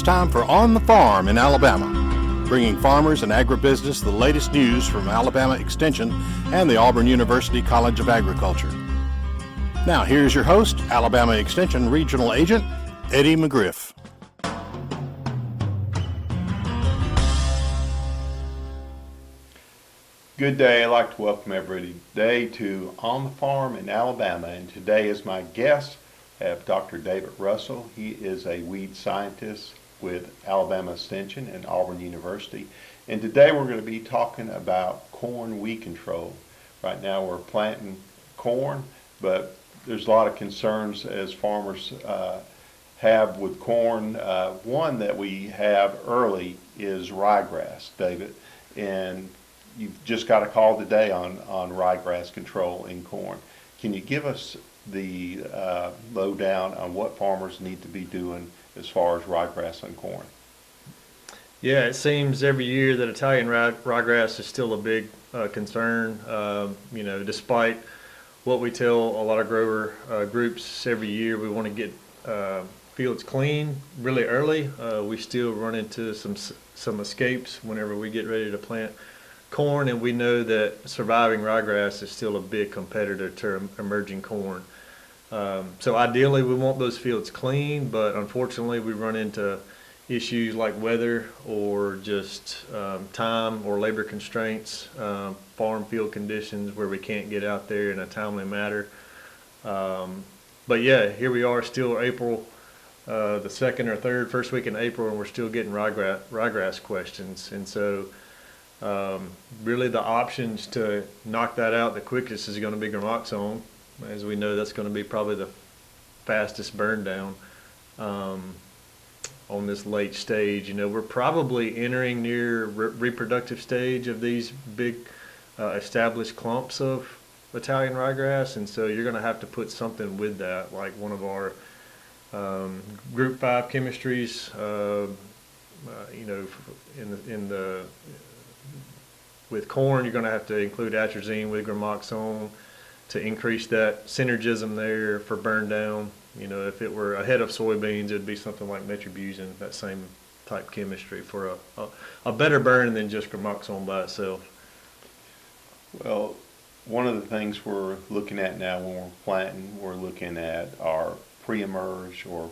time for On the Farm in Alabama, bringing farmers and agribusiness the latest news from Alabama Extension and the Auburn University College of Agriculture. Now here's your host, Alabama Extension Regional Agent, Eddie McGriff. Good day. I'd like to welcome everybody today to On the Farm in Alabama, and today is my guest, I have Dr. David Russell. He is a weed scientist with Alabama Extension and Auburn University, and today we're going to be talking about corn weed control. Right now we're planting corn, but there's a lot of concerns as farmers have with corn. One that we have early is ryegrass, David, and you've just got a call today on ryegrass control in corn. Can you give us the lowdown on what farmers need to be doing as far as ryegrass on corn? Yeah, it seems every year that Italian ryegrass is still a big concern. Despite what we tell a lot of grower groups every year, we want to get fields clean really early. We still run into some escapes whenever we get ready to plant corn, and we know that surviving ryegrass is still a big competitor to emerging corn. So ideally we want those fields clean, but unfortunately we run into issues like weather or just time or labor constraints, farm field conditions where we can't get out there in a timely manner. But yeah, here we are, still April, the second or third, first week in April, and we're still getting ryegrass questions. And so really the options to knock that out the quickest is going to be gramoxone. As we know, that's going to be probably the fastest burn down on this late stage. We're probably entering near reproductive stage of these big established clumps of Italian ryegrass, and so you're going to have to put something with that, like one of our group 5 chemistries, with corn, you're going to have to include atrazine with gramoxone to increase that synergism there for burn down. If it were ahead of soybeans, it would be something like metribuzin, that same type chemistry for a better burn than just gramoxone by itself. Well, one of the things we're looking at now when we're planting, we're looking at our pre-emerge or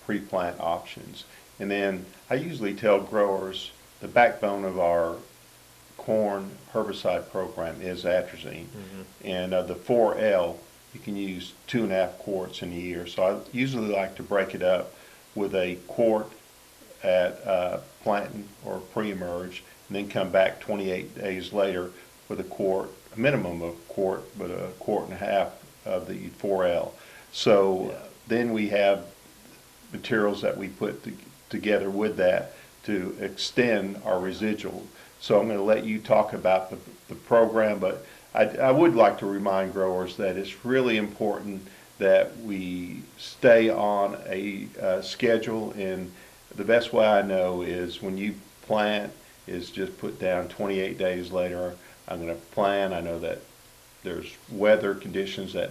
pre-plant options. And then I usually tell growers the backbone of our corn herbicide program is atrazine, and the 4L you can use 2.5 quarts in a year. So I usually like to break it up with a quart at planting or pre-emerge, and then come back 28 days later with a quart, a minimum of a quart, but a quart and a half of the 4L. So then we have materials that we put together with that to extend our residual. So I'm going to let you talk about the program, but I would like to remind growers that it's really important that we stay on a schedule, and the best way I know is when you plant is just put down 28 days later, I'm going to plant. I know that there's weather conditions that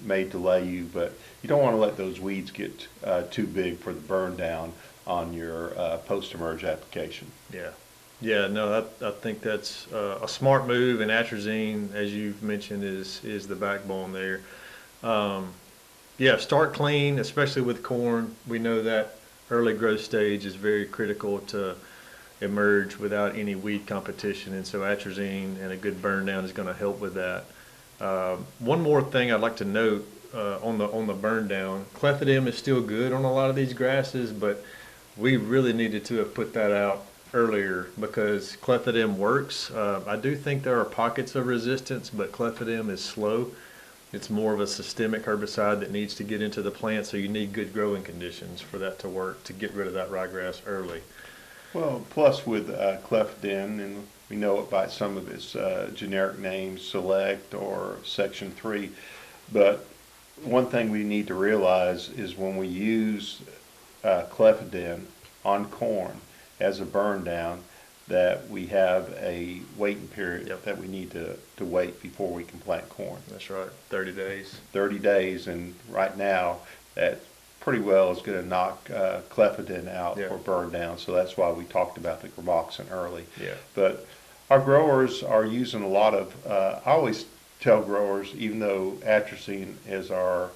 may delay you, but you don't want to let those weeds get too big for the burn down on your post-emerge application. Yeah, no, I think that's a smart move, and atrazine, as you've mentioned, is the backbone there. Start clean, especially with corn. We know that early growth stage is very critical to emerge without any weed competition, and so atrazine and a good burn down is going to help with that. One more thing I'd like to note on the burn down, clethodim is still good on a lot of these grasses, but we really needed to have put that out earlier because clethodim works. I do think there are pockets of resistance, but clethodim is slow. It's more of a systemic herbicide that needs to get into the plant, so you need good growing conditions for that to work, to get rid of that ryegrass early. Well, plus with clethodim, and we know it by some of its generic names, Select or Section 3, but one thing we need to realize is when we use clethodim on corn as a burn down, that we have a waiting period that we need to wait before we can plant corn. That's right, 30 days. 30 days, and right now that pretty well is going to knock clethodim out Yeah. or burn down. So that's why we talked about the graboxin early. Yeah. But our growers are using a lot of, I always tell growers, even though atrazine is our,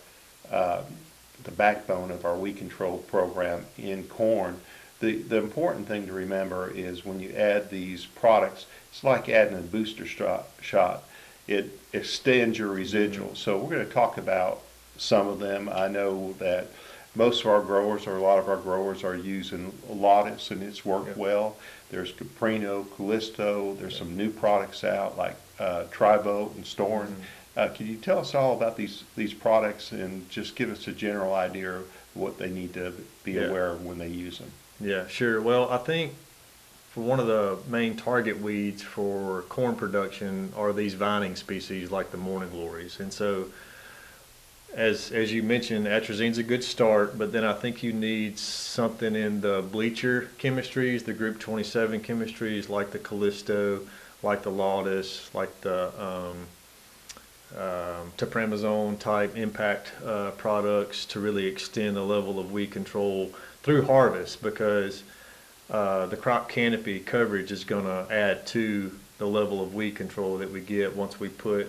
the backbone of our weed control program in corn, the important thing to remember is when you add these products, it's like adding a booster shot. It extends your residuals. So we're going to talk about some of them. I know that most of our growers, or a lot of our growers, are using Lotus, and it's worked well. There's Caprino, Callisto. There's some new products out like Trivote and Storn. Can you tell us all about these products and just give us a general idea of what they need to be aware of when they use them? Yeah, sure. Well, I think for one of the main target weeds for corn production are these vining species like the morning glories. And so as you mentioned, atrazine's a good start, but then I think you need something in the bleacher chemistries, the group 27 chemistries like the Callisto, like the Lotus, like the tepramazone type impact products to really extend the level of weed control through harvest, because the crop canopy coverage is going to add to the level of weed control that we get once we put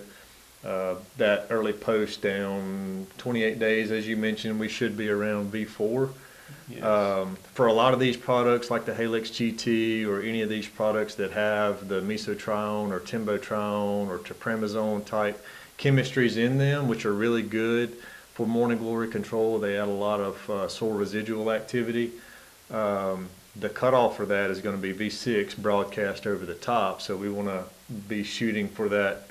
that early post down. 28 days, as you mentioned, we should be around V4. Yes. For a lot of these products like the Halix GT or any of these products that have the mesotrione or timbotrione or tepramazone type chemistries in them, which are really good for morning glory control, they add a lot of soil residual activity. The cutoff for that is going to be V6 broadcast over the top, so we want to be shooting for that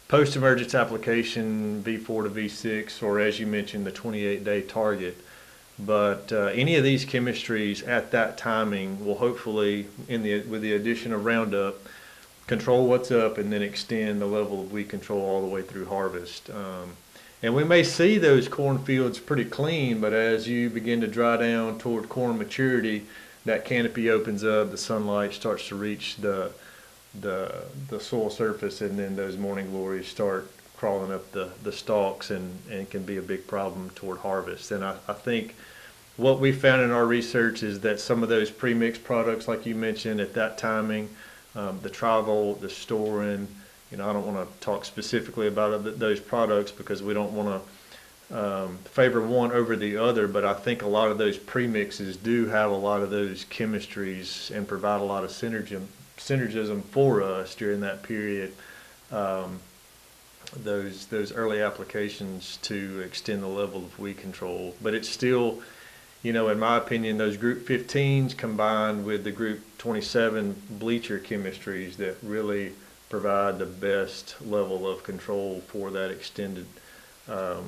post-emergence application V4 to V6, or as you mentioned, the 28-day target. But any of these chemistries at that timing will hopefully, with the addition of Roundup, control what's up and then extend the level of weed control all the way through harvest. And we may see those cornfields pretty clean, but as you begin to dry down toward corn maturity, that canopy opens up, the sunlight starts to reach the soil surface, and then those morning glories start crawling up the stalks and can be a big problem toward harvest. And I think what we found in our research is that some of those premixed products, like you mentioned, at that timing, the Trivolt, the Storin, I don't want to talk specifically about those products because we don't want to favor one over the other, but I think a lot of those premixes do have a lot of those chemistries and provide a lot of synergism for us during that period. Those early applications to extend the level of weed control, but it's still, in my opinion, those group 15s combined with the group 27 bleacher chemistries that really provide the best level of control for that extended, the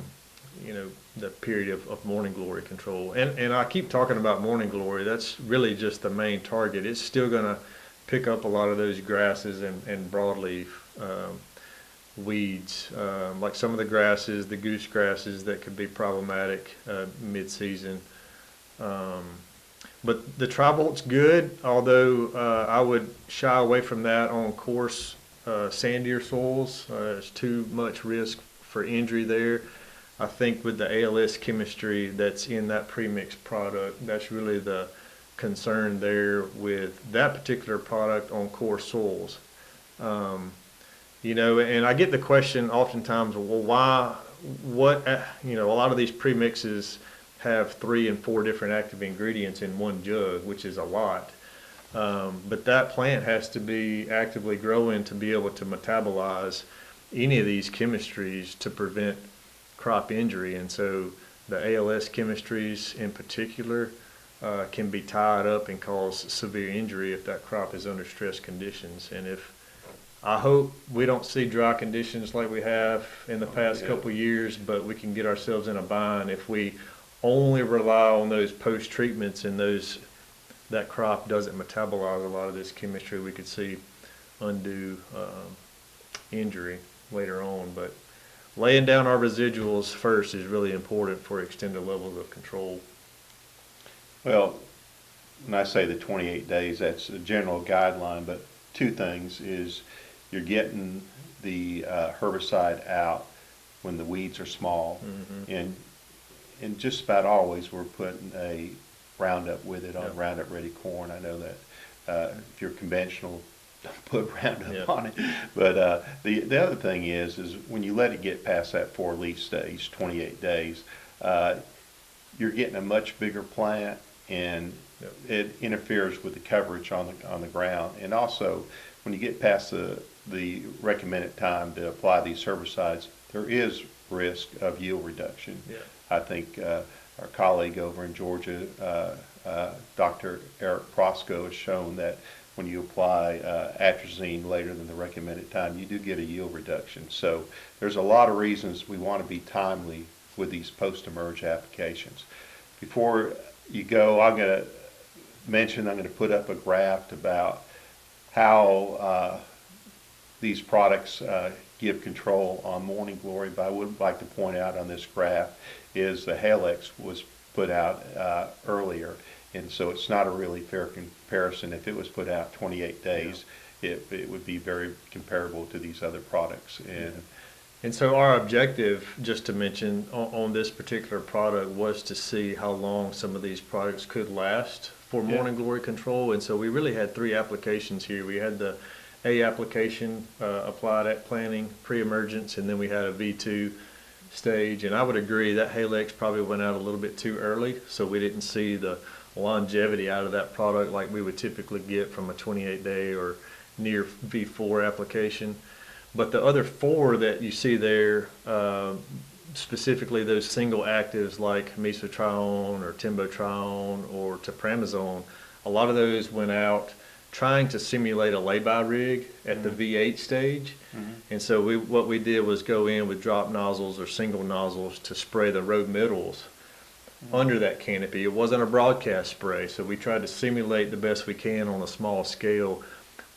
period of morning glory control. And I keep talking about morning glory. That's really just the main target. It's still going to pick up a lot of those grasses and broadleaf weeds, like some of the grasses, the goose grasses that could be problematic mid-season. But the Trivolt's good, although I would shy away from that on coarse sandier soils. There's too much risk for injury there. I think with the ALS chemistry that's in that premixed product, that's really the concern there with that particular product on coarse soils. And I get the question oftentimes, well, a lot of these premixes have 3 and 4 different active ingredients in one jug, which is a lot. But that plant has to be actively growing to be able to metabolize any of these chemistries to prevent crop injury. And so the ALS chemistries in particular can be tied up and cause severe injury if that crop is under stress conditions. And I hope we don't see dry conditions like we have in the past couple of years, but we can get ourselves in a bind if we only rely on those post treatments and that crop doesn't metabolize a lot of this chemistry. We could see undue injury later on. But laying down our residuals first is really important for extended levels of control. Well, when I say the 28 days, that's a general guideline, but 2 things is you're getting the herbicide out when the weeds are small, and and just about always we're putting a Roundup with it on Yeah. Roundup Ready corn. I know that if you're conventional, don't put Roundup Yeah. on it. But the other thing is when you let it get past that 4-leaf stage, 28 days, you're getting a much bigger plant, and Yep. it interferes with the coverage on the ground. And also, when you get past the recommended time to apply these herbicides, there is risk of yield reduction. Yeah. I think our colleague over in Georgia, Dr. Eric Prosco, has shown that when you apply atrazine later than the recommended time, you do get a yield reduction. So there's a lot of reasons we want to be timely with these post-emerge applications. Before you go, I'm going to put up a graph about how these products give control on morning glory. But I would like to point out on this graph is the Halex was put out earlier, and so it's not a really fair comparison. If it was put out 28 days, it would be very comparable to these other products. And so our objective, just to mention, on this particular product was to see how long some of these products could last for morning glory control. And so we really had 3 applications here. We had the A application applied at planting, pre-emergence, and then we had a V2 stage. And I would agree that Halex probably went out a little bit too early, so we didn't see the longevity out of that product like we would typically get from a 28-day or near V4 application. But the other 4 that you see there, specifically those single actives like mesotrione or timbotrione or tepramazone, a lot of those went out trying to simulate a lay-by rig at the V8 stage. And so what we did was go in with drop nozzles or single nozzles to spray the row middles under that canopy. It wasn't a broadcast spray, so we tried to simulate the best we can on a small scale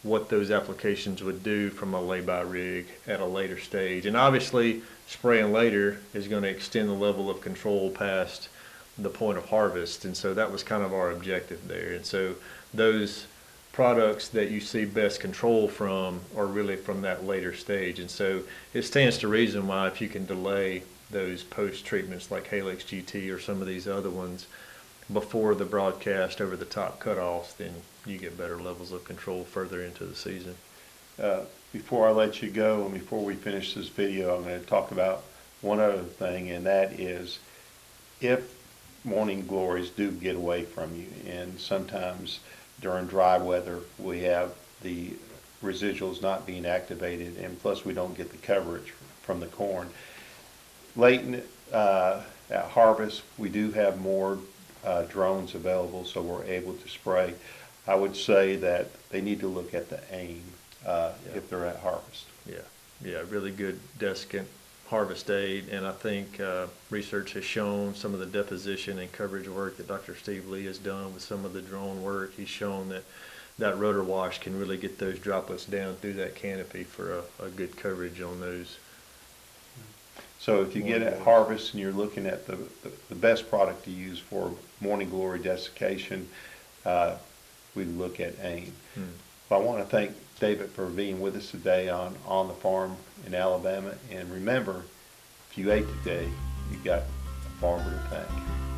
what those applications would do from a lay-by rig at a later stage. And obviously, spraying later is going to extend the level of control past the point of harvest. And so that was kind of our objective there. And so those products that you see best control from are really from that later stage. And so it stands to reason why if you can delay those post-treatments like Halex GT or some of these other ones before the broadcast over the top cutoffs, then you get better levels of control further into the season. Before I let you go and before we finish this video, I'm going to talk about one other thing, and that is if morning glories do get away from you, and sometimes during dry weather we have the residuals not being activated, and plus we don't get the coverage from the corn. Late at harvest, we do have more drones available, so we're able to spray. I would say that they need to look at the aim if they're at harvest. Yeah, really good desiccant harvest aid, and I think research has shown some of the deposition and coverage work that Dr. Steve Lee has done with some of the drone work. He's shown that rotor wash can really get those droplets down through that canopy for a good coverage on those. So if you get at harvest and you're looking at the best product to use for morning glory desiccation, we look at AIM. But I want to thank David for being with us today on the Farm in Alabama. And remember, if you ate today, you got a farmer to thank.